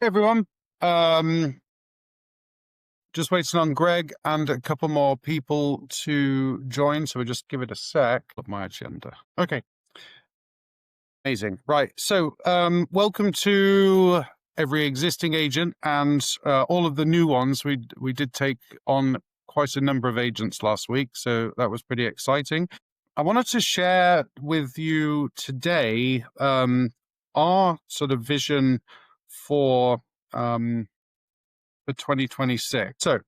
Hey everyone. Um, just waiting on Greg and a couple more people to join. So we'll just give it a sec of my agenda. Okay. Amazing. Right. So welcome to every existing agent and all of the new ones. We did take on quite a number of agents last week, so that was pretty exciting. I wanted to share with you today our sort of vision for for 2026. So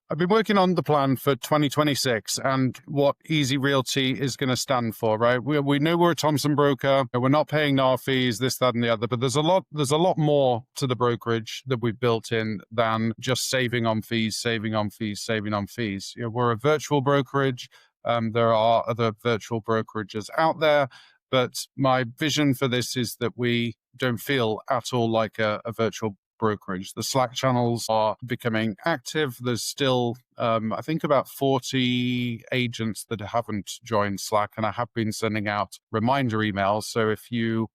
I've been working on the plan for 2026 and what Easy Realty is going to stand for, right? We know we're a Thompson broker. We're not paying NAR fees, this, that, and the other, but there's a lot more to the brokerage that we've built in than just saving on fees, saving on fees, saving on fees. You know, we're a virtual brokerage. There are other virtual brokerages out there, but my vision for this is that we don't feel at all like a virtual brokerage. The Slack channels are becoming active. There's still, I think, about 40 agents that haven't joined Slack, and I have been sending out reminder emails. So if you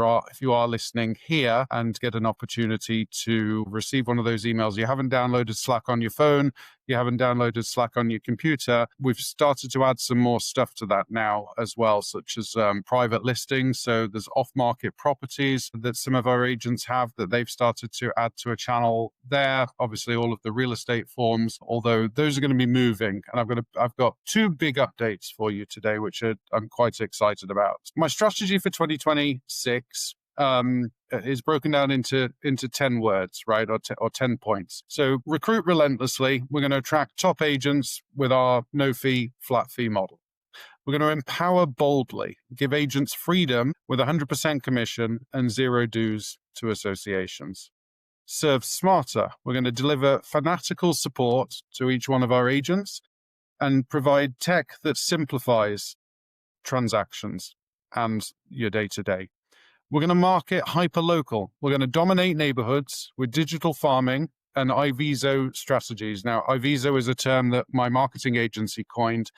are listening here and get an opportunity to receive one of those emails, you haven't downloaded Slack on your phone, you haven't downloaded Slack on your computer, we've started to add some more stuff to that now as well, such as private listings. So there's off-market properties that some of our agents have that they've started to add to a channel there. Obviously, all of the real estate forms, although those are going to be moving. And I've got two big updates for you today, which I'm quite excited about. My strategy for 2026 is broken down into 10 words, right? Or 10 points. So recruit relentlessly. We're going to attract top agents with our no fee, flat fee model. We're going to empower boldly, give agents freedom with 100% commission and zero dues to associations. Serve smarter. We're going to deliver fanatical support to each one of our agents and provide tech that simplifies transactions and your day-to-day. We're going to market hyper-local. We're going to dominate neighborhoods with digital farming and IVSO strategies. Now, IVSO is a term that my marketing agency coined.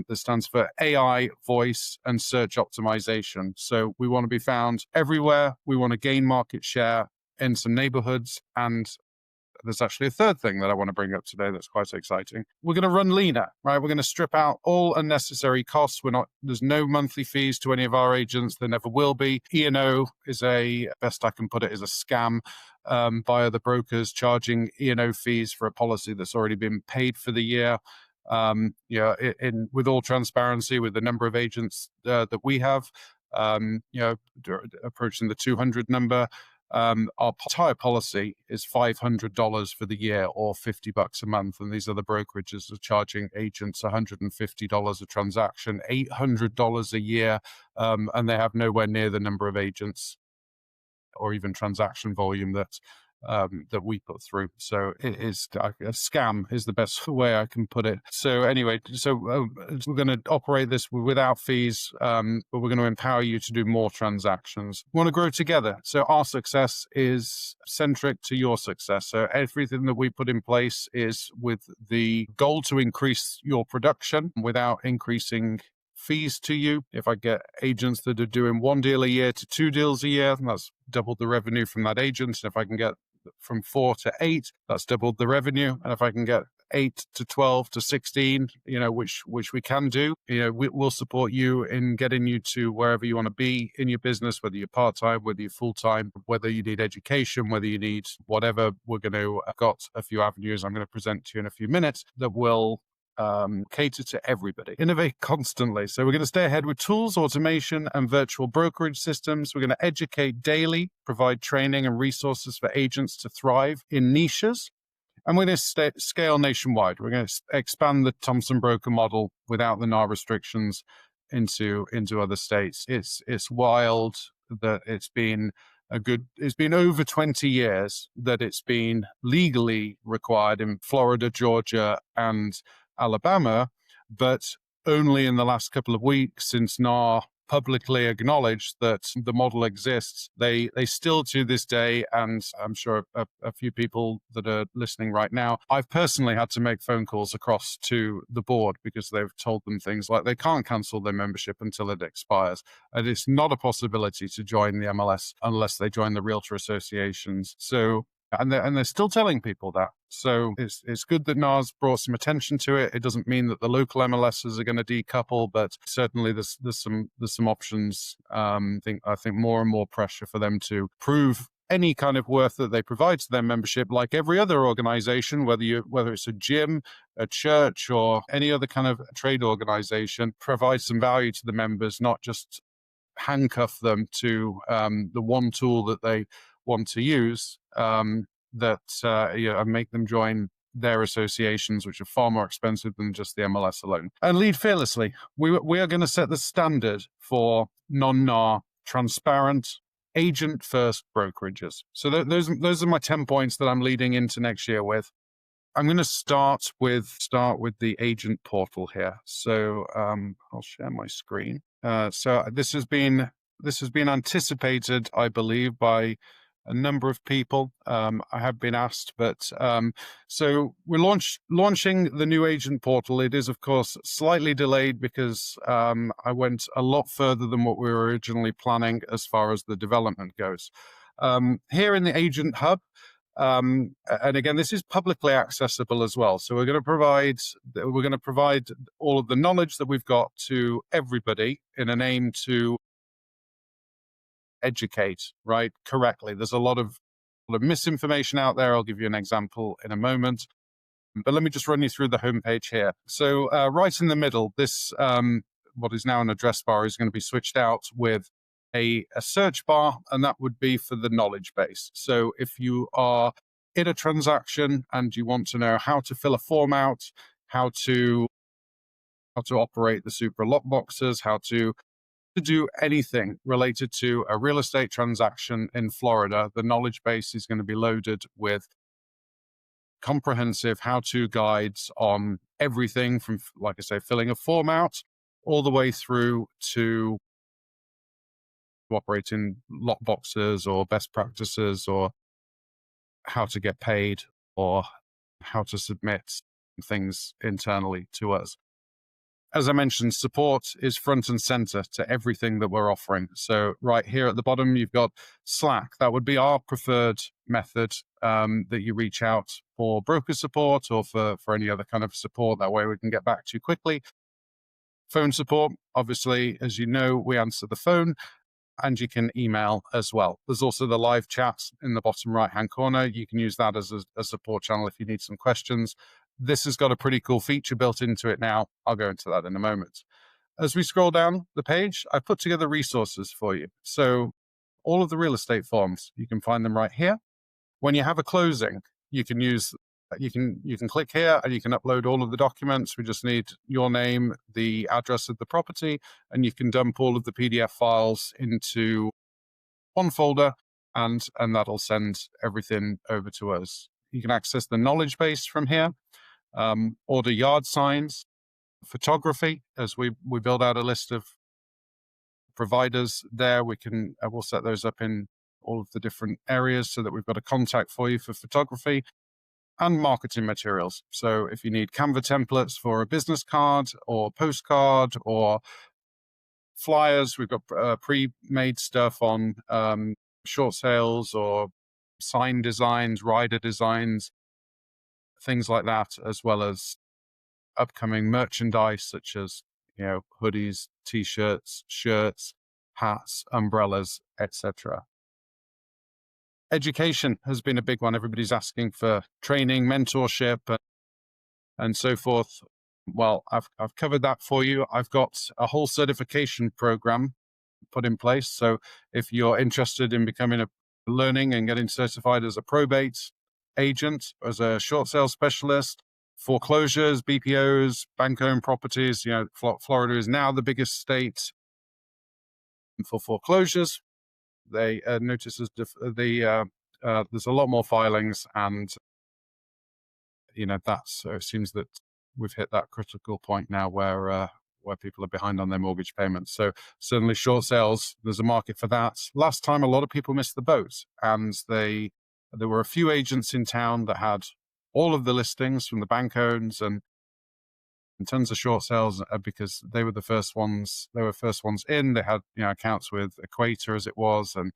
That stands for AI, voice, and search optimization. So we want to be found everywhere. We want to gain market share in some neighborhoods. And there's actually a third thing that I want to bring up today that's quite exciting. We're going to run leaner, right? We're going to strip out all unnecessary costs. There's no monthly fees to any of our agents. There never will be. E&O is best I can put it, is a scam by other brokers charging E&O fees for a policy that's already been paid for the year. With all transparency, with the number of agents that we have, approaching the 200 number, our entire policy is $500 for the year or $50 a month. And these other brokerages are charging agents $150 a transaction, $800 a year. And they have nowhere near the number of agents or even transaction volume that we put through. So it is a scam is the best way I can put it. So anyway, we're going to operate this without fees, but we're going to empower you to do more transactions. We want to grow together. So our success is centric to your success. So everything that we put in place is with the goal to increase your production without increasing fees to you. If I get agents that are doing 1 deal a year to 2 deals a year, that's doubled the revenue from that agent. And if I can get from 4 to 8, that's doubled the revenue. And if I can get 8 to 12 to 16, which we can do, we'll support you in getting you to wherever you want to be in your business, whether you're part-time, whether you're full-time, whether you need education, whether you need whatever. I've got a few avenues I'm going to present to you in a few minutes that will cater to everybody. Innovate constantly. So we're going to stay ahead with tools, automation, and virtual brokerage systems. We're going to educate daily, provide training and resources for agents to thrive in niches. And we're going to scale nationwide. We're going to expand the Thompson broker model without the NAR restrictions into other states. It's wild that it's been over 20 years that it's been legally required in Florida, Georgia, and Alabama, but only in the last couple of weeks, since NAR publicly acknowledged that the model exists, they still to this day, and I'm sure a few people that are listening right now, I've personally had to make phone calls across to the board because they've told them things like they can't cancel their membership until it expires. And it's not a possibility to join the MLS unless they join the Realtor associations. So And they're still telling people that. So it's good that NAR's brought some attention to it. It doesn't mean that the local MLSs are going to decouple, but certainly there's some options. I think more and more pressure for them to prove any kind of worth that they provide to their membership, like every other organization, whether it's a gym, a church, or any other kind of trade organization, provide some value to the members, not just handcuff them to the one tool that they want to use, and make them join their associations, which are far more expensive than just the MLS alone. And lead fearlessly. We are going to set the standard for non-NAR, transparent, agent-first brokerages. So those are my 10 points that I'm leading into next year with. I'm going to start with the agent portal here. So I'll share my screen. So this has been anticipated, I believe, by a number of people. I have been asked, but so we're launching the new agent portal. It is, of course, slightly delayed because I went a lot further than what we were originally planning as far as the development goes. Here in the agent hub, and again, this is publicly accessible as well. So we're going to provide all of the knowledge that we've got to everybody in an aim to educate, right, correctly. There's a lot of misinformation out there. I'll give you an example in a moment. But let me just run you through the homepage here. So right in the middle, this what is now an address bar is going to be switched out with a search bar, and that would be for the knowledge base. So if you are in a transaction and you want to know how to fill a form out, how to operate the super lockboxes, how to do anything related to a real estate transaction in Florida, the knowledge base is going to be loaded with comprehensive how-to guides on everything from, like I say, filling a form out all the way through to operating lockboxes or best practices or how to get paid or how to submit things internally to us. As I mentioned, support is front and center to everything that we're offering. So right here at the bottom, you've got Slack. That would be our preferred method that you reach out for broker support or for any other kind of support. That way we can get back to you quickly. Phone support, obviously, as you know, we answer the phone and you can email as well. There's also the live chat in the bottom right-hand corner. You can use that as a support channel if you need some questions. This has got a pretty cool feature built into it now. I'll go into that in a moment. As we scroll down the page, I put together resources for you. So all of the real estate forms, you can find them right here. When you have a closing, you can click here and you can upload all of the documents. We just need your name, the address of the property, and you can dump all of the PDF files into one folder and that'll send everything over to us. You can access the knowledge base from here, order yard signs, photography, as we build out a list of providers there. We'll set those up in all of the different areas so that we've got a contact for you for photography, and marketing materials. So if you need Canva templates for a business card or postcard or flyers, we've got pre-made stuff on short sales or sign designs, rider designs, things like that, as well as upcoming merchandise such as hoodies, t-shirts, shirts, hats, umbrellas, etc. Education has been a big one. Everybody's asking for training, mentorship, and so forth. Well, I've covered that for you. I've got a whole certification program put in place. So if you're interested in becoming learning and getting certified as a probate agent, as a short sale specialist, foreclosures, BPOs, bank-owned properties, Florida is now the biggest state for foreclosures. They notices there's a lot more filings, and so it seems that we've hit that critical point now where people are behind on their mortgage payments. So certainly short sales, there's a market for that. Last time, a lot of people missed the boat, and there were a few agents in town that had all of the listings from the bank owns and tons of short sales because they were the first ones. They were first ones in. They had accounts with Equator as it was, and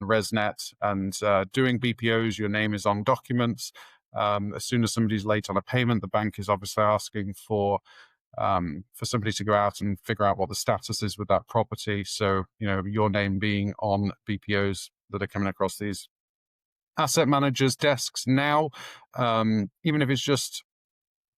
ResNet, and doing BPOs, your name is on documents. As soon as somebody's late on a payment, the bank is obviously asking for somebody to go out and figure out what the status is with that property. So, your name being on BPOs that are coming across these asset managers' desks now, even if it's just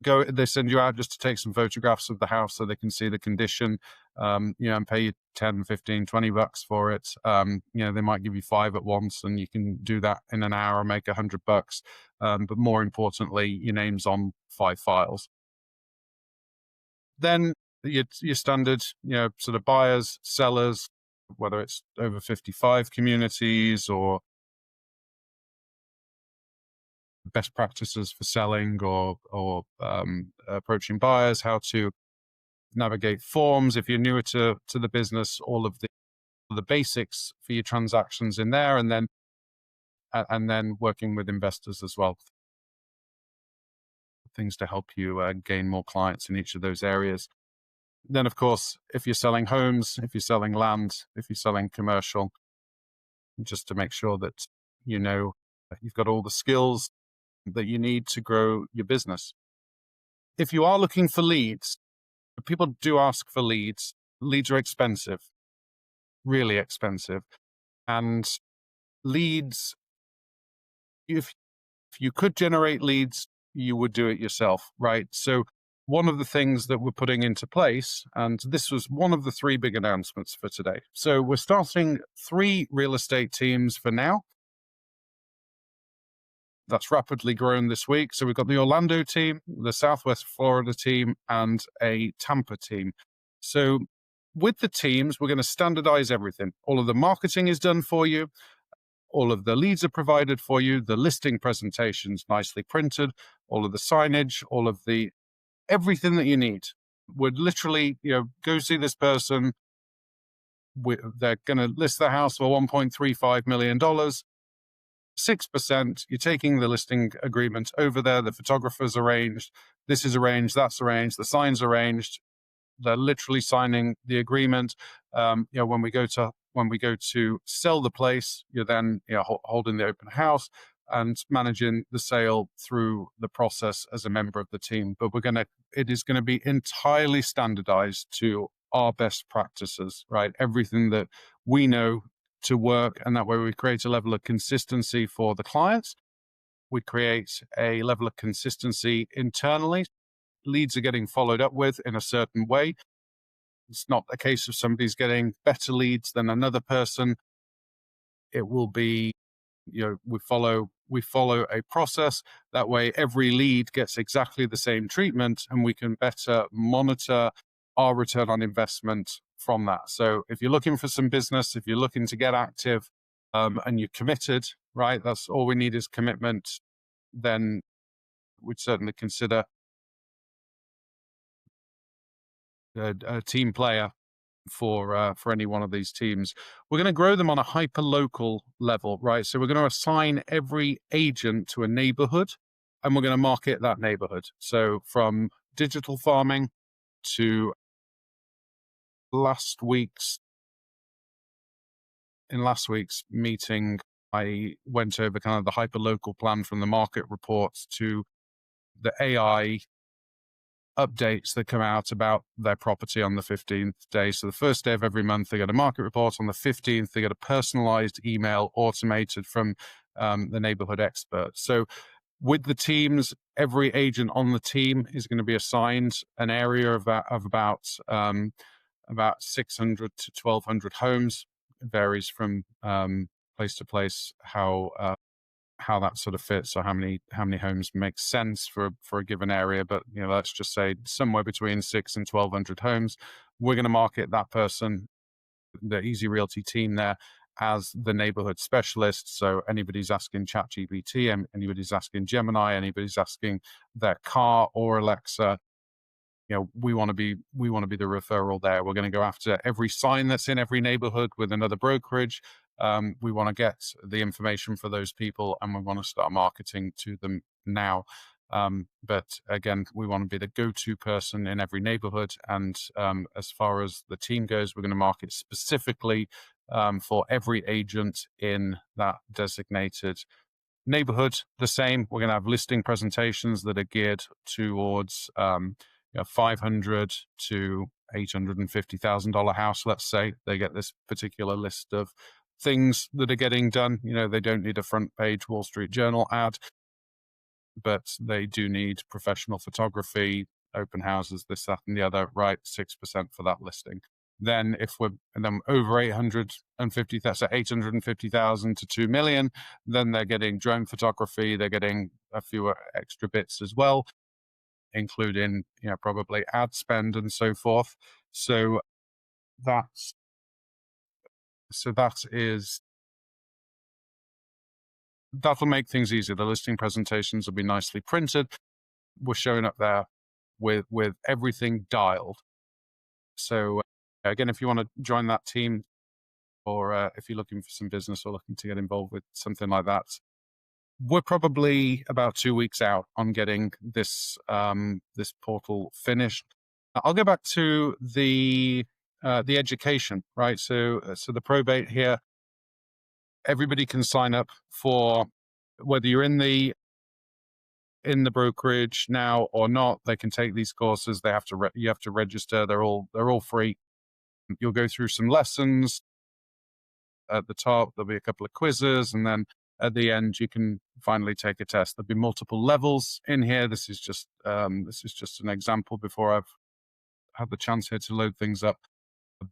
they send you out just to take some photographs of the house so they can see the condition, and pay you 10, 15, $20 for it. They might give you 5 at once and you can do that in an hour and make $100. But more importantly, your name's on 5 files. Then your standard, sort of buyers, sellers, whether it's over 55 communities or best practices for selling or approaching buyers, how to navigate forms. If you're newer to the business, all of the basics for your transactions in there, and then working with investors as well. Things to help you gain more clients in each of those areas. Then, of course, if you're selling homes, if you're selling land, if you're selling commercial, just to make sure that you've got all the skills that you need to grow your business. If you are looking for leads, people do ask for leads. Leads are expensive, really expensive. And leads, if you could generate leads, you would do it yourself, right? So one of the things that we're putting into place, and this was one of the 3 big announcements for today. So we're starting 3 real estate teams for now. That's rapidly grown this week. So we've got the Orlando team, the Southwest Florida team, and a Tampa team. So with the teams, we're going to standardize everything. All of the marketing is done for you. All of the leads are provided for you. The listing presentation's nicely printed. All of the signage, everything that you need. Would literally, go see this person. They're going to list the house for $1.35 million. 6%, you're taking the listing agreement over there, the photographer's arranged, this is arranged, that's arranged, the sign's arranged, they're literally signing the agreement. When we go to sell the place, you're then holding the open house and managing the sale through the process as a member of the team. But it is going to be entirely standardized to our best practices, right? Everything that we know to work, and that way we create a level of consistency for the clients. We create a level of consistency internally. Leads are getting followed up with in a certain way. It's not a case of somebody's getting better leads than another person. It will be, we follow a process. That way every lead gets exactly the same treatment, and we can better monitor our return on investment from that. So if you're looking for some business, if you're looking to get active, and you're committed, right? That's all we need is commitment. Then we'd certainly consider a team player for any one of these teams. We're going to grow them on a hyper local level, right? So we're going to assign every agent to a neighborhood, and we're going to market that neighborhood. So from digital farming to last week's meeting, I went over kind of the hyperlocal plan from the market reports to the AI updates that come out about their property on the 15th day. So the first day of every month, they get a market report. On the 15th, they get a personalized email automated from the neighborhood expert. So with the teams, every agent on the team is going to be assigned an area of about 600 to 1,200 homes. It varies from place to place how that sort of fits, or how many homes make sense for a given area. But let's just say somewhere between 6 and 1,200 homes. We're going to market that person, the Easy Realty team there, as the neighborhood specialist. So anybody's asking ChatGPT, anybody's asking Gemini, anybody's asking their car or Alexa, we want to be the referral there. We're going to go after every sign that's in every neighborhood with another brokerage. We want to get the information for those people, and we want to start marketing to them now. But again, we want to be the go-to person in every neighborhood. And as far as the team goes, we're going to market specifically for every agent in that designated neighborhood. The same, we're going to have listing presentations that are geared towards $500 to $850,000 house. Let's say they get this particular list of things that are getting done. They don't need a front page Wall Street Journal ad, but they do need professional photography, open houses, this, that, and the other, right? 6% for that listing. Then over 850,000, so 850,000 to 2 million, then they're getting drone photography. They're getting a few extra bits as well, including, probably ad spend and so forth. So that that'll make things easier. The listing presentations will be nicely printed. We're showing up there with everything dialed. So again, if you want to join that team, or if you're looking for some business or looking to get involved with something like that, we're probably about 2 weeks out on getting this this portal finished. I'll go back to the education, right? So the probate here, everybody can sign up for, whether you're in the brokerage now or not. They can take these courses. You have to register. They're all free. You'll go through some lessons. At the top, there'll be a couple of quizzes, and then at the end, you can finally take a test. There'll be multiple levels in here. This is just an example before I've had the chance here to load things up.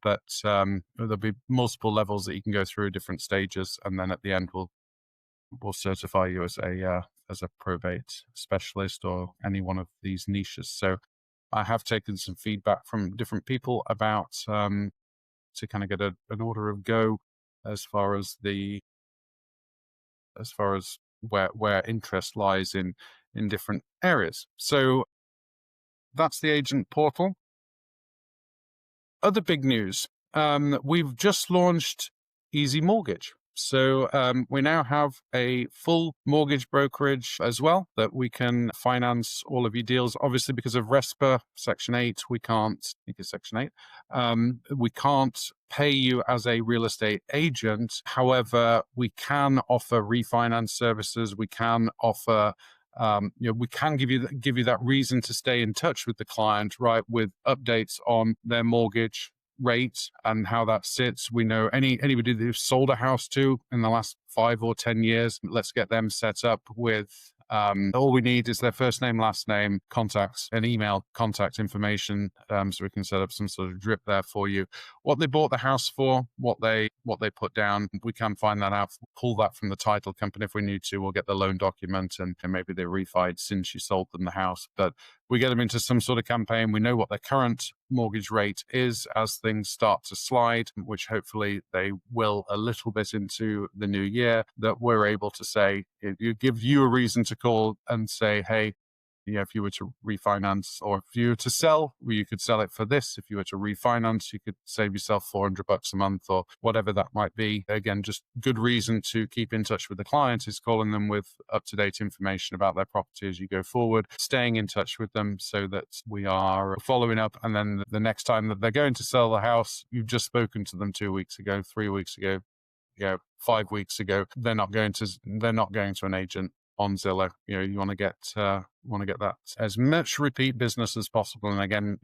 But there'll be multiple levels that you can go through, different stages, and then at the end, we'll certify you as a probate specialist or any one of these niches. So I have taken some feedback from different people about to kind of get an order of go as far as where interest lies in different areas. So that's the agent portal. Other big news, we've just launched Easy Mortgage. So we now have a full mortgage brokerage as well, that we can finance all of your deals. Obviously, because of RESPA Section 8, we can't, I think it's Section 8, we can't pay you as a real estate agent. However, we can offer refinance services. We can offer we can give you that reason to stay in touch with the client, right, with updates on their mortgage rate and how that sits. We know anybody that you've sold a house to in the last 5 or 10 years, let's get them set up with all we need is their first name, last name, contacts, and email contact information, so we can set up some sort of drip there for you. What they bought the house for, what they put down, we can find that out, pull that from the title company if we need to. We'll get the loan document, and maybe they refied since you sold them the house. But we get them into some sort of campaign. We know what their current mortgage rate is as things start to slide, which hopefully they will a little bit into the new year, that we're able to say, give you a reason to call and say, hey, if you were to refinance, or if you were to sell, you could sell it for this. If you were to refinance, you could save yourself $400 a month, or whatever that might be. Again, just good reason to keep in touch with the client is calling them with up-to-date information about their property as you go forward, staying in touch with them so that we are following up. And then the next time that they're going to sell the house, you've just spoken to them 2 weeks ago, 3 weeks ago, 5 weeks ago. They're not going to an agent on Zillow. You want to get that as much repeat business as possible. And again,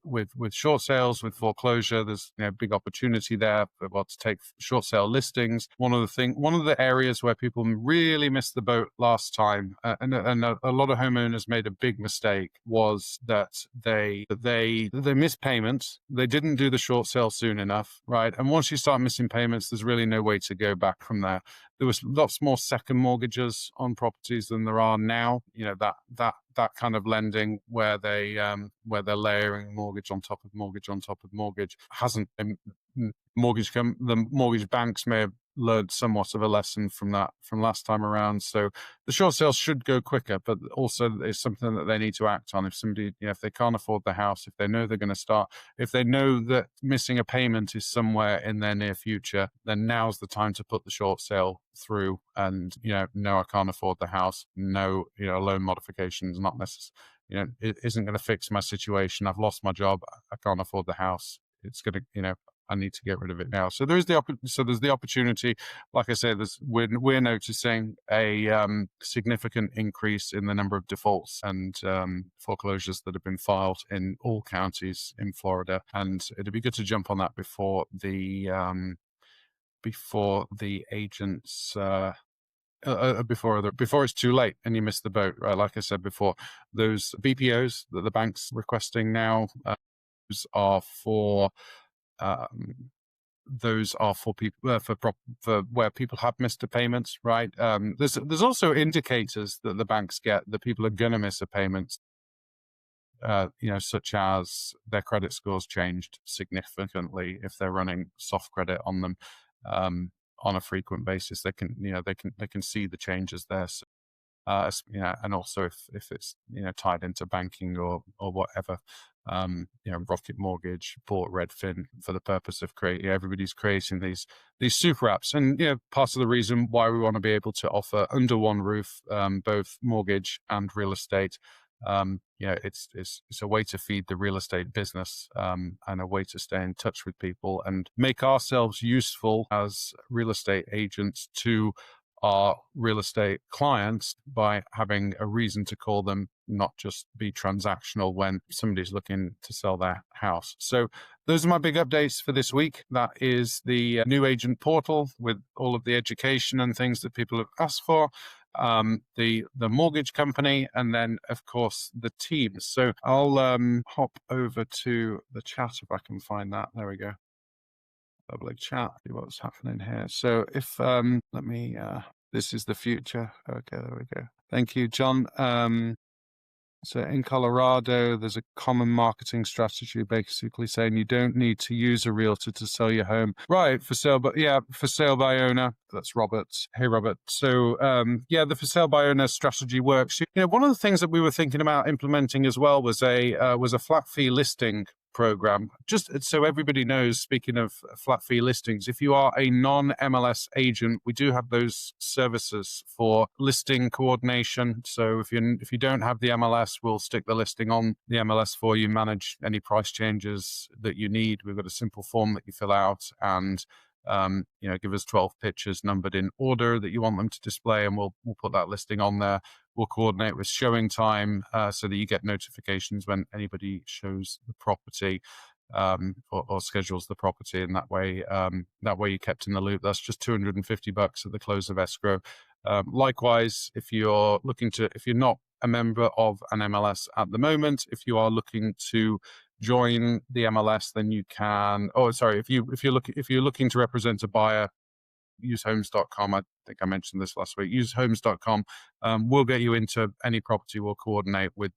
with short sales, with foreclosure, there's big opportunity there to take short sale listings. One of the areas where people really missed the boat last time, and a lot of homeowners made a big mistake, was that they missed payments. They didn't do the short sale soon enough, right? And once you start missing payments, there's really no way to go back from there. There was lots more second mortgages on properties than there are now. That kind of lending where they're layering mortgage on top of mortgage on top of mortgage hasn't been. The mortgage banks may have learned somewhat of a lesson from last time around. So the short sales should go quicker, but also it's something that they need to act on. If somebody, if they can't afford the house, if they know they're going to start, if they know that missing a payment is somewhere in their near future, then now's the time to put the short sale through. And no, I can't afford the house. No, loan modification is not necessary. It isn't going to fix my situation. I've lost my job. I can't afford the house. It's going to, I need to get rid of it now. So there's the opportunity. Like I said, we're noticing a significant increase in the number of defaults and foreclosures that have been filed in all counties in Florida, and it'd be good to jump on that before the agents. Before it's too late and you miss the boat, right? Like I said before, those BPOs that the bank's requesting now, those are for people for where people have missed a payment, right? There's also indicators that the banks get that people are going to miss a payment, such as their credit scores changed significantly if they're running soft credit on them. On a frequent basis, they can see the changes there. So, and also if it's tied into banking or whatever, Rocket Mortgage bought Redfin for the purpose of everybody's creating these super apps, and part of the reason why we want to be able to offer under one roof both mortgage and real estate. It's a way to feed the real estate business and a way to stay in touch with people and make ourselves useful as real estate agents to our real estate clients by having a reason to call them, not just be transactional when somebody's looking to sell their house. So those are my big updates for this week. That is the new agent portal with all of the education and things that people have asked for. The mortgage company, and then of course the teams. So I'll hop over to the chat if I can find that. There we go. Public chat, see what's happening here. So if let me this is the future. Okay, there we go. Thank you, John. So in Colorado, there's a common marketing strategy basically saying you don't need to use a realtor to sell your home. Right, for sale by owner. That's Robert. Hey, Robert. So the for sale by owner strategy works. One of the things that we were thinking about implementing as well was a flat fee listing program. Just so everybody knows, speaking of flat fee listings, if you are a non-MLS agent, we do have those services for listing coordination. So if you don't have the MLS, we'll stick the listing on the MLS for you, manage any price changes that you need. We've got a simple form that you fill out and give us 12 pictures numbered in order that you want them to display, and we'll put that listing on there. We'll coordinate with showing time so that you get notifications when anybody shows the property or schedules the property, and that way you're kept in the loop. That's just $250 at the close of escrow. Likewise, if you're not a member of an MLS at the moment, if you are looking to join the MLS, then you can. If you're looking to represent a buyer, use homes.com. I think I mentioned this last week. Use homes.com. We'll get you into any property. We'll coordinate with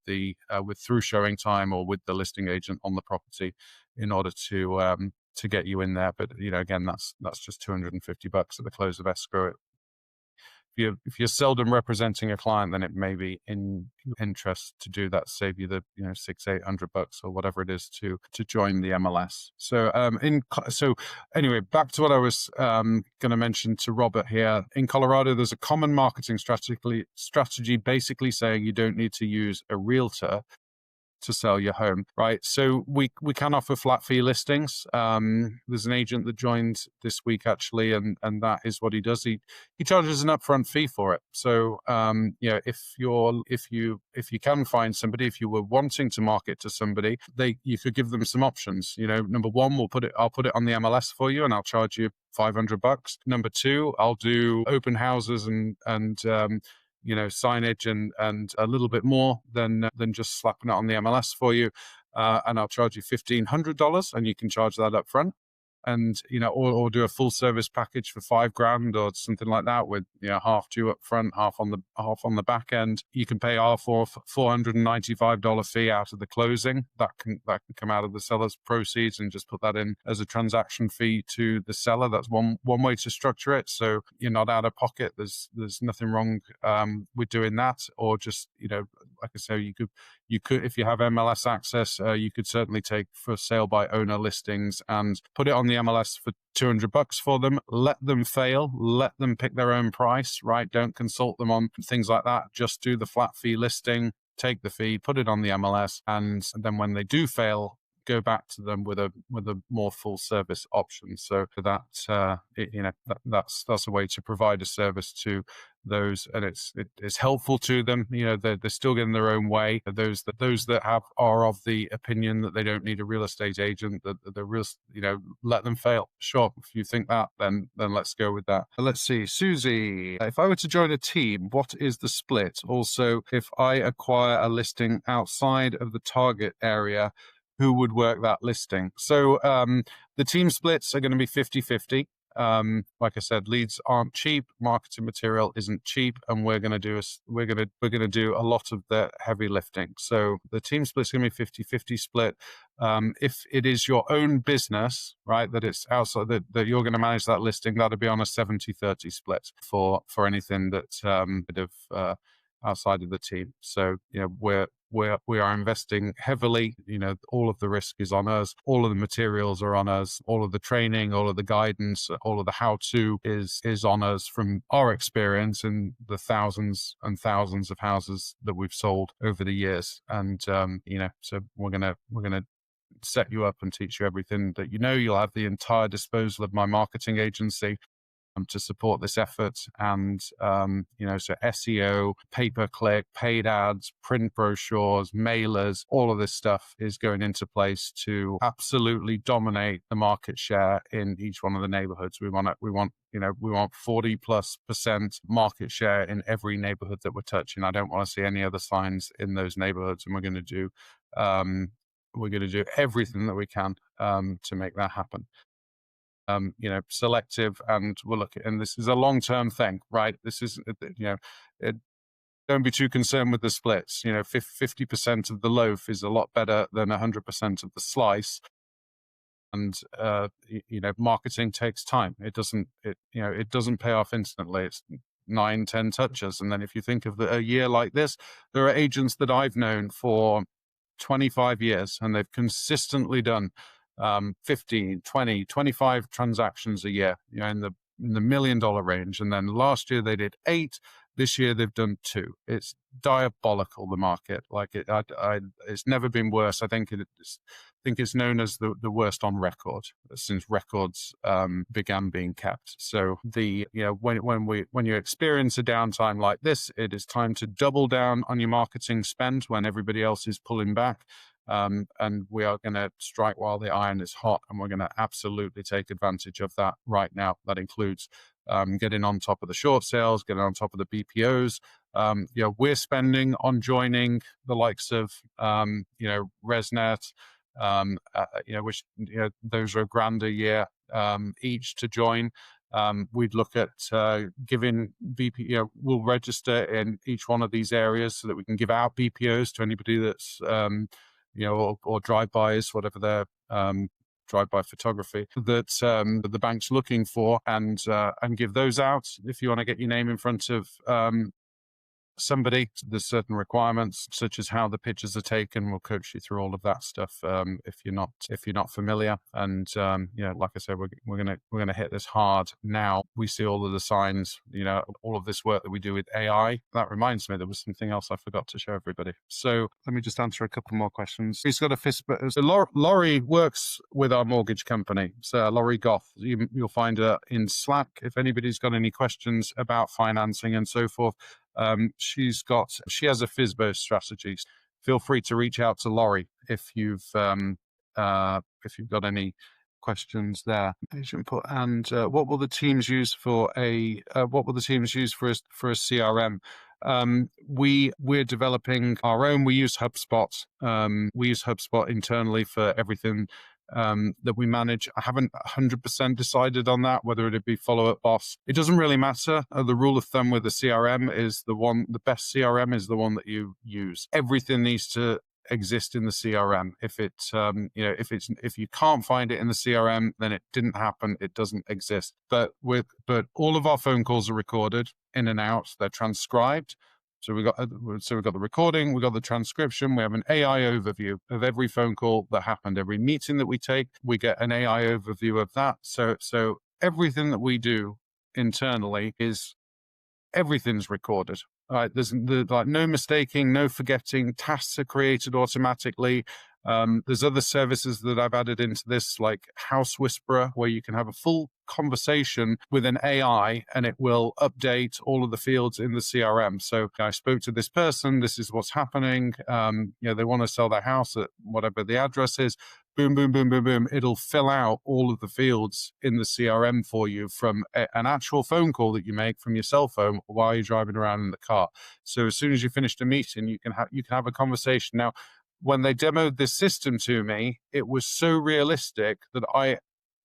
through showing time or with the listing agent on the property in order to get you in there. But again, that's just $250 at the close of escrow. If you're seldom representing a client, then it may be in your interest to do that. Save you the $600-800 or whatever it is to join the MLS. So anyway, back to what I was going to mention to Robert here. In Colorado, there's a common marketing strategy basically saying you don't need to use a realtor to sell your home, right? So we can offer flat fee listings. There's an agent that joined this week actually, and that is what he does. He charges an upfront fee for it. So if you can find somebody, if you were wanting to market to somebody, you could give them some options. Number one, I'll put it on the MLS for you, and I'll charge you $500. Number two, I'll do open houses and signage and a little bit more than just slapping it on the MLS for you. And I'll charge you $1,500, and you can charge that up front. And, or do a full service package for $5,000 or something like that with, half due up front, half on the back end. You can pay our $495 fee out of the closing. That can come out of the seller's proceeds and just put that in as a transaction fee to the seller. That's one way to structure it. So you're not out of pocket. There's nothing wrong with doing that. Or just, like I say, you could, if you have MLS access, you could certainly take for sale by owner listings and put it on the MLS for $200 for them. Let them fail. Let them pick their own price, right? Don't consult them on things like that. Just do the flat fee listing, take the fee, put it on the MLS. And then when they do fail, go back to them with a more full service option. So that that's a way to provide a service to those, and it's helpful to them. They're still getting their own way. Those that are of the opinion that they don't need a real estate agent, that the real, let them fail. Sure, if you think that, then let's go with that. Let's see, Susie. If I were to join a team, what is the split? Also, if I acquire a listing outside of the target area, who would work that listing? So the team splits are going to be 50-50. Like I said, leads aren't cheap, marketing material isn't cheap, and we're going to do a lot of the heavy lifting. So the team split is going to be 50-50 split. If it is your own business, right, that it's outside that you're going to manage that listing, that'll be on a 70-30 split for anything that's outside of the team. So we are investing heavily. All of the risk is on us. All of the materials are on us. All of the training, all of the guidance, all of the how-to is on us from our experience in the thousands and thousands of houses that we've sold over the years. And so we're gonna set you up and teach you everything that you'll have the entire disposal of my marketing agency to support this effort. And, so SEO, pay-per-click, paid ads, print brochures, mailers, all of this stuff is going into place to absolutely dominate the market share in each one of the neighborhoods. We want 40+% market share in every neighborhood that we're touching. I don't want to see any other signs in those neighborhoods. And we're going to do everything that we can to make that happen. Selective, and we'll look at, and this is a long-term thing, right? This is, don't be too concerned with the splits. 50% of the loaf is a lot better than 100% of the slice. And, marketing takes time. It doesn't pay off instantly. It's 9-10 touches. And then if you think of a year like this, there are agents that I've known for 25 years, and they've consistently done 15, 20, 25 transactions a year, in the $1 million range. And then last year they did 8. This year they've done 2. It's diabolical, the market. It's never been worse. I think it's known as the worst on record since records began being kept. So when you experience a downtime like this, it is time to double down on your marketing spend when everybody else is pulling back. And we are going to strike while the iron is hot, and we're going to absolutely take advantage of that right now. That includes getting on top of the short sales, getting on top of the BPOs. We're spending on joining the likes of ResNet, which those are $1,000 a year each to join. We'd look at giving BP. We'll register in each one of these areas so that we can give out BPOs to anybody that's or drive-bys, whatever their drive-by photography that the bank's looking for, and give those out. If you want to get your name in front of somebody, there's certain requirements, such as how the pictures are taken. We'll coach you through all of that stuff if you're not familiar. And like I said, we're gonna hit this hard now. We see all of the signs. All of this work that we do with AI. That reminds me, there was something else I forgot to show everybody. So let me just answer a couple more questions. He's got a fist. So Laurie works with our mortgage company. So Laurie Goff, you'll find her in Slack if anybody's got any questions about financing and so forth. She has a FSBO strategy. Feel free to reach out to Laurie if you've got any questions there. And what will the teams use for a CRM? We're developing our own. We use HubSpot. We use HubSpot internally for everything that we manage. I haven't 100% decided on that, whether it'd be Follow Up Boss. It doesn't really matter. The rule of thumb with the CRM is the best CRM is the one that you use. Everything needs to exist in the CRM. If you can't find it in the CRM, then it didn't happen. It doesn't exist. But all of our phone calls are recorded in and out. They're transcribed. So we've got the recording, we've got the transcription, we have an AI overview of every phone call that happened, every meeting that we take, we get an AI overview of that. So everything that we do internally everything's recorded. All right, there's no mistaking, no forgetting. Tasks are created automatically. There's other services that I've added into this, like House Whisperer, where you can have a full conversation with an AI and it will update all of the fields in the CRM. So I spoke to this person, this is what's happening. They want to sell their house at whatever the address is. Boom, boom, boom, boom, boom. It'll fill out all of the fields in the CRM for you from an actual phone call that you make from your cell phone while you're driving around in the car. So as soon as you finished a meeting, you can have a conversation. Now, when they demoed this system to me, it was so realistic that I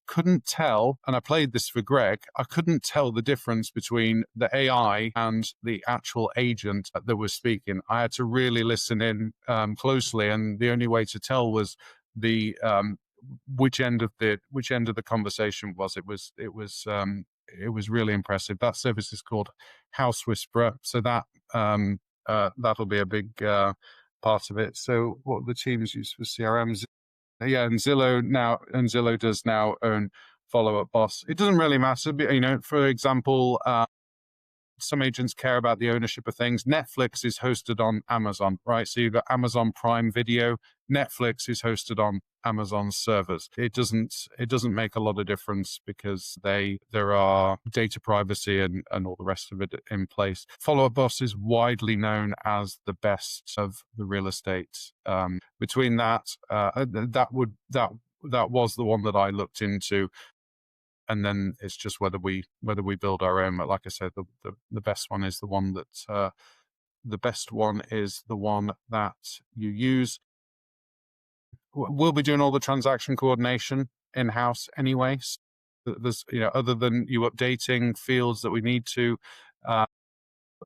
couldn't tell, and I played this for Greg, I couldn't tell the difference between the AI and the actual agent that was speaking. I had to really listen in closely, and the only way to tell was the which end of the conversation was. It was really impressive. That service is called House Whisperer, so that that'll be a big part of it. So what the teams use for CRMs? Yeah, and Zillow does now own Follow Up Boss. It doesn't really matter, but, for example, some agents care about the ownership of things. Netflix is hosted on Amazon, right? So you've got Amazon Prime Video. Netflix is hosted on Amazon servers. It doesn't make a lot of difference because there are data privacy and all the rest of it in place. Follow Up Boss is widely known as the best of the real estate. Between that, that was the one that I looked into. And then it's just whether we build our own. But like I said, the best one is the one that you use. We'll be doing all the transaction coordination in house anyway. So there's other than you updating fields that we need to.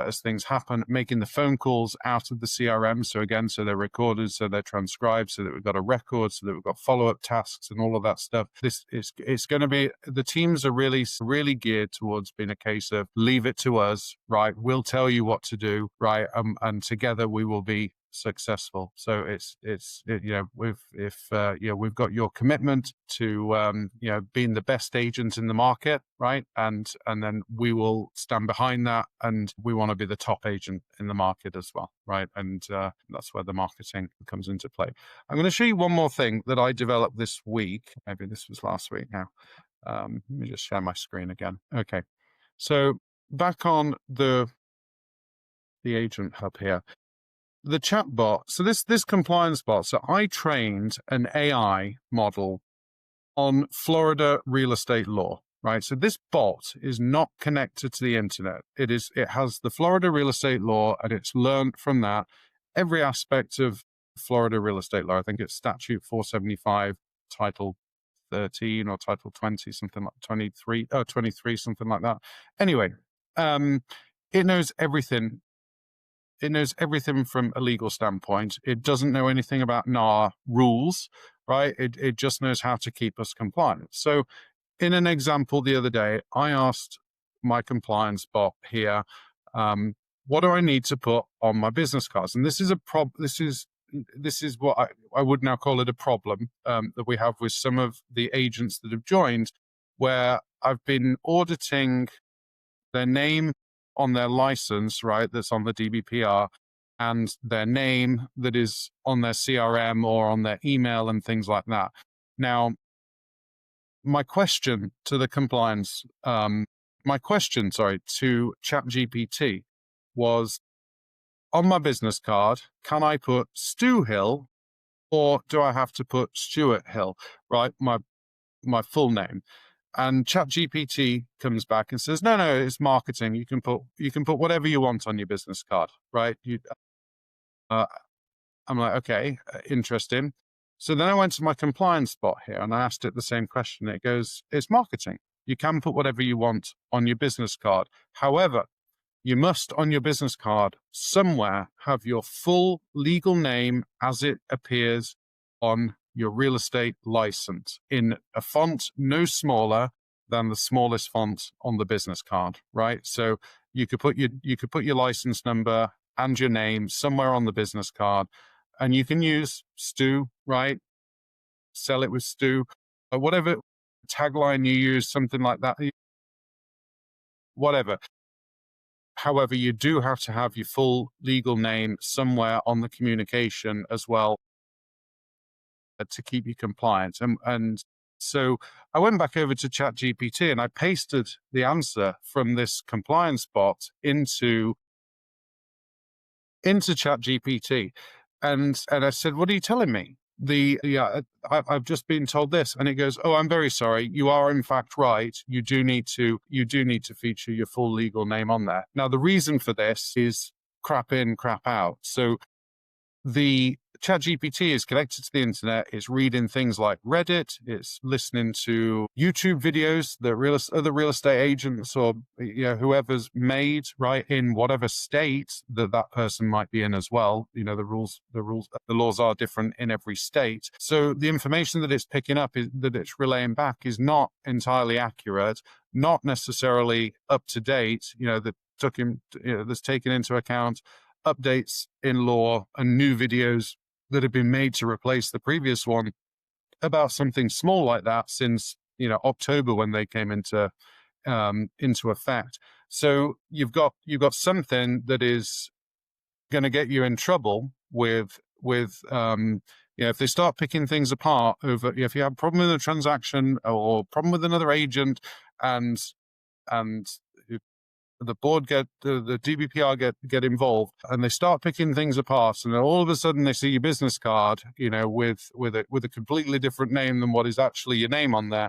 As things happen, making the phone calls out of the CRM. So again, so they're recorded, so they're transcribed, so that we've got a record, so that we've got follow-up tasks and all of that stuff. It's going to be, the teams are really, really geared towards being a case of leave it to us, right? We'll tell you what to do, right? And together we will be successful. So we've got your commitment to being the best agent in the market, right? And then we will stand behind that, and we want to be the top agent in the market as well, right? And that's where the marketing comes into play. I'm going to show you one more thing that I developed this week. Maybe this was last week now. Let me just share my screen again. Okay, so back on the agent hub here. The chat bot, so this compliance bot, so I trained an AI model on Florida real estate law, right? So this bot is not connected to the internet. It has the Florida real estate law, and it's learned from that every aspect of Florida real estate law. I think it's statute 475, title 13 or title 20, something like 23, something like that. Anyway, it knows everything. It knows everything from a legal standpoint. It doesn't know anything about NAR rules, right? It just knows how to keep us compliant. So in an example the other day, I asked my compliance bot here, what do I need to put on my business cards? And this is this is what I would now call it a problem that we have with some of the agents that have joined, where I've been auditing their name on their license, right, that's on the DBPR, and their name that is on their CRM or on their email and things like that. Now, my question to the compliance, to ChatGPT was, on my business card, can I put Stu Hill, or do I have to put Stuart Hill, right, my full name? And ChatGPT comes back and says, no, it's marketing. You can put whatever you want on your business card, right? I'm like, okay, interesting. So then I went to my compliance bot here and I asked it the same question. It goes, it's marketing. You can put whatever you want on your business card. However, you must, on your business card, somewhere have your full legal name as it appears on your real estate license in a font no smaller than the smallest font on the business card, right? So you could put your license number and your name somewhere on the business card, and you can use Stu, right? Sell it with Stu, or whatever tagline you use, something like that, whatever. However, you do have to have your full legal name somewhere on the communication as well. to keep you compliant. And so I went back over to ChatGPT and I pasted the answer from this compliance bot into ChatGPT, and I said, "What are you telling me? I've just been told this," and it goes, "Oh, I'm very sorry. You are in fact right. You do need to feature your full legal name on there." Now, the reason for this is crap in, crap out. So the ChatGPT is connected to the internet. It's reading things like Reddit. It's listening to YouTube videos that other real estate agents or whoever's made, right, in whatever state that person might be in as well. The laws are different in every state. So the information that it's picking up that it's relaying back is not entirely accurate, not necessarily up to date. That's taken into account updates in law and new videos that have been made to replace the previous one about something small like that since October when they came into effect. So you've got something that is going to get you in trouble with if they start picking things apart over if you have a problem with a transaction or problem with another agent and the board the DBPR get involved and they start picking things apart, and then all of a sudden they see your business card, with a completely different name than what is actually your name on there.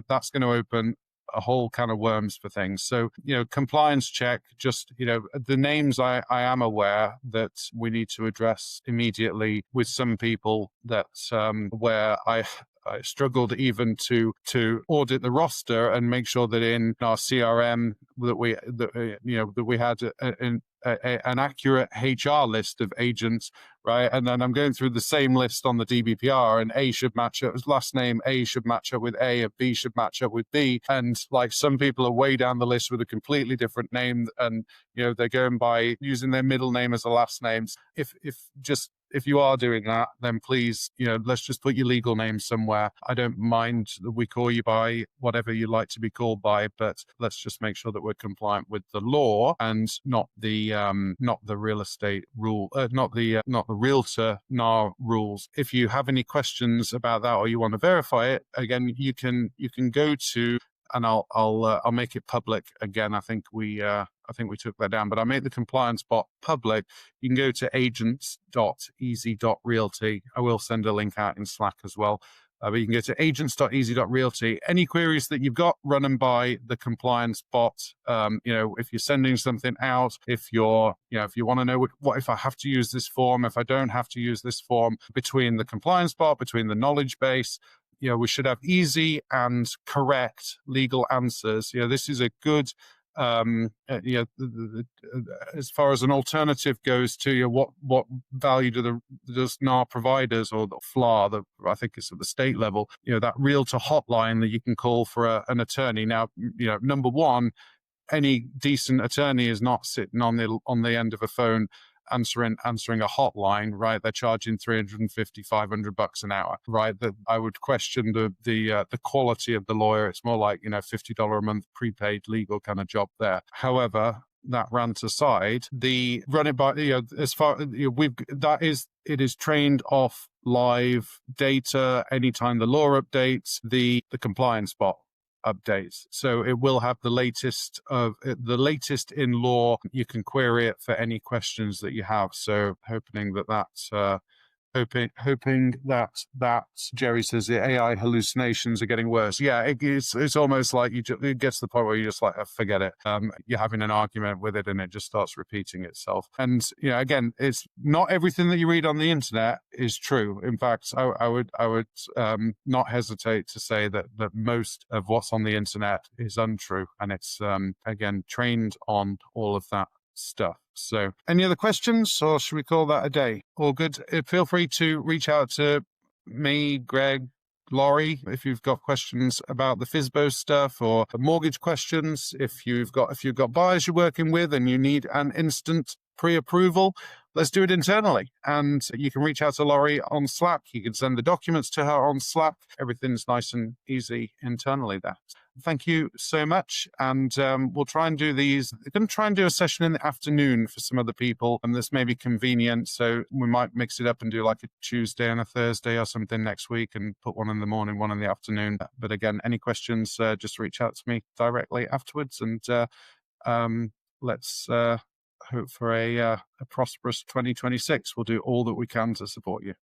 That's going to open a whole can of worms for things. So, compliance check, just, the names I am aware that we need to address immediately with some people that where I struggled even to audit the roster and make sure that in our CRM that we had an accurate HR list of agents, right? And then I'm going through the same list on the DBPR, and A should match up, last name A should match up with A, and B should match up with B. And like some people are way down the list with a completely different name, and they're going by using their middle name as a last name. If you are doing that, then please, let's just put your legal name somewhere. I don't mind that we call you by whatever you like to be called by, but let's just make sure that we're compliant with the law and not the real estate rule, not the realtor NAR rules. If you have any questions about that or you want to verify it, again, you can go to, and I'll make it public again. I think we took that down, but I made the compliance bot public. You can go to agents.easy.realty. I will send a link out in Slack as well. But you can go to agents.easy.realty. Any queries that you've got, run them by the compliance bot. If you're sending something out, if you want to know what if I have to use this form, if I don't have to use this form, between the compliance bot, between the knowledge base, we should have easy and correct legal answers. This is a good, as far as an alternative goes to what value does NAR providers or the FLA, I think it's at the state level, that realtor hotline that you can call for an attorney. Now, number one, any decent attorney is not sitting on the end of a phone answering a hotline, right? They're charging $350, $500 an hour, right? That I would question the quality of the lawyer. It's more like $50 a month prepaid legal kind of job there. However, that rant aside, the run it by as far it is trained off live data. Anytime the law updates, the compliance bot updates, so it will have the latest in law. You can query it for any questions that you have. So hoping that Jerry says the AI hallucinations are getting worse. Yeah, it's almost like it gets to the point where you're just like, forget it. You're having an argument with it and it just starts repeating itself. And again, it's not everything that you read on the internet is true. In fact, I would not hesitate to say that most of what's on the internet is untrue, and it's again trained on all of that stuff. So any other questions, or should we call that a day? All good. Feel free to reach out to me, Greg, Laurie, if you've got questions about the FSBO stuff or mortgage questions. If you've got buyers you're working with and you need an instant pre-approval, let's do it internally. And you can reach out to Laurie on Slack. You can send the documents to her on Slack. Everything's nice and easy internally there. thank you so much. And we'll try and do these. We're going to try and do a session in the afternoon for some other people. And this may be convenient. So we might mix it up and do like a Tuesday and a Thursday or something next week and put one in the morning, one in the afternoon. But again, any questions, just reach out to me directly afterwards. And let's hope for a prosperous 2026. We'll do all that we can to support you.